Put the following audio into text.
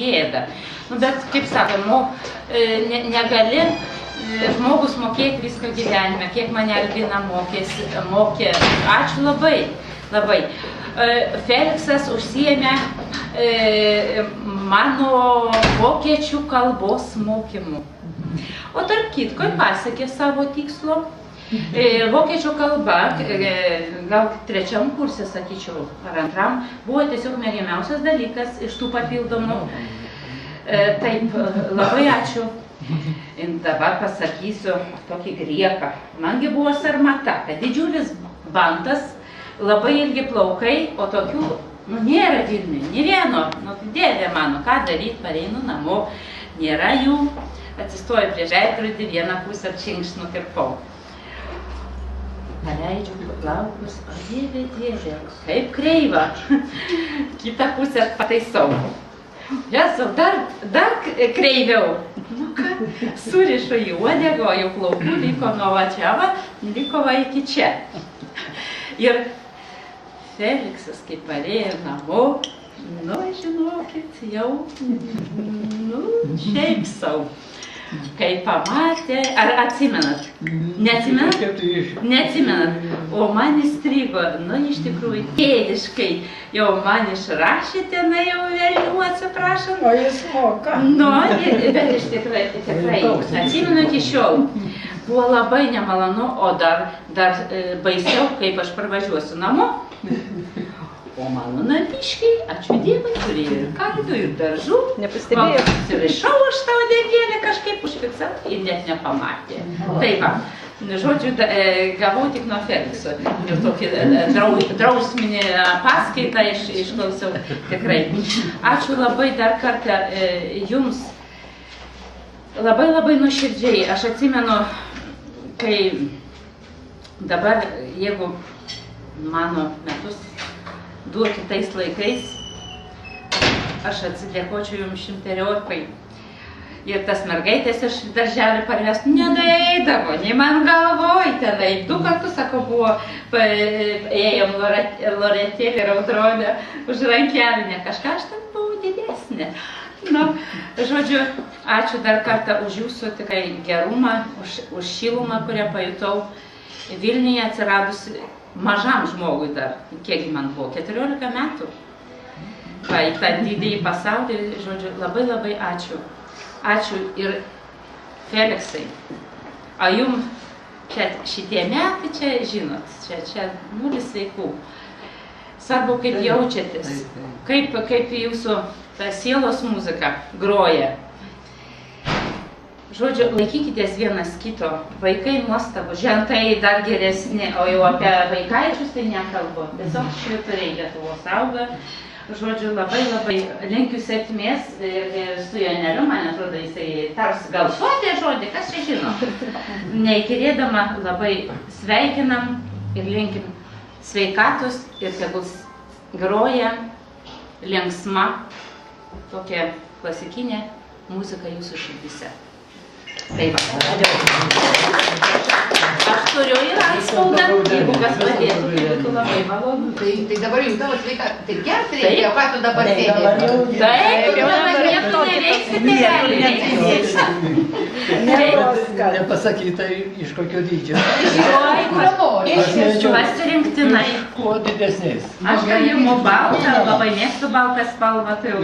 gėda. Nu, bet, kaip sakoma, negali žmogus mokėti viską gyvenime, kiek mane Albina mokė. Ačiū labai, labai. Feliksas užsiėmė mano vokiečių kalbos mokymu. O tarp kitko pasakė savo tikslo. Vokiečių kalba, gal 3 kurse, sakyčiau, ar 2, buvo tiesiog mėgiamiausias dalykas iš tų papildomų. Taip, labai ačiū. Ir dabar pasakysiu tokį grieką. Mangi buvo sarmata, kad didžiulis bantas, labai ilgi plaukai, o tokių, nėra Vilniuje, nė vieno. Dieve mano, ką daryti, pareinu namo, nėra jų. Atsistoju prieš veidrodį, vieną pusę apčinkšt nukirpau. Paleidžiu plaukus, o dieve, kaip kreiva. Kitą pusę pataisau. Jasau, dar kreiviau. Nu ką, surišu į uodegą, o jau plaukų liko nuo va čia, liko va iki čia. Ir Feliksas, kai parėjo namo, nu, žinokit, jau, šiaip sau. Kai pamatė, ar atsimenat? Neatsimenat? Neatsimenat. O man įstrigo, nu, iš tikrųjų, tėviškai, jau man išrašė tenai, jau vėliau atsiprašant. O jis moka. Nu, bet iš tikrai, atsimenu iki šiol. Buvo labai nemalonu, o dar baisiau, kaip aš parvažiuosiu namo. O mano namiškiai, ačiū Dievui, turėjo ir karvių, ir daržų. Nepastebėjau. Susirišau aš tą uodegėlę, kažkaip užfiksau ir net nepamatė. Tai va, žodžiu, gavau tik nuo Felikso. Ir tokį drausminį paskaitą išklausiau tikrai. Ačiū labai dar kartą jums. Labai nuoširdžiai. Aš atsimenu, kai dabar, jeigu mano metus duoti tais laikais, aš atsidėkočiau jums 100-eriopai. Ir tas mergaitės iš darželį parvest nedaeidavo, nei man galvoj tenai. 2 kartus, sako, buvo, ėjom Loretėlį raudronę už rankelinę, kažką aš ten buvau didesnė. Nu, žodžiu, ačiū dar kartą už jūsų tikrai gerumą, už šilumą, kurią pajutau Vilniuje atsiradusi mažam žmogui dar, kiekgi man buvo, 14 metų. Va, į tą didįjį pasaulį, žodžiu, labai ačiū. Ačiū ir Feliksai. O jums šitie metai čia, žinot, čia 0 sveikų. Svarbu, kaip jaučiatės, kaip jūsų ta sielos muzika groja. Žodžiu, laikykitės vienas kito, vaikai nuostabu, žentai dar geresni, o jau apie vaikaičius tai nekalbu. Tiesiog švyturiai Lietuvos auga. Žodžiu, labai linkiu sėkmės ir su Joneliu, man atrodo, jisai tars gal suodė žodį, kas čia žino. Neįkirėdama labai sveikinam ir linkim sveikatos ir tegul groja linksma tokia klasikinė muzika jūsų širdise. Taip, aš turiu ir atspaudą, jeigu kas padėtų, tai būtų labai malonu. Tai dabar jau tavo sveika, taip gerti reikia, o ką tu dabar sėdė? Taip, dabar nieko neveiksi, tėveliai. Nepasakyta iš kokio dydžio. Pasirinktinai. Kuo didesnės. Aš ką imu baltą, labai mėgstu baltą spalvą, tai jau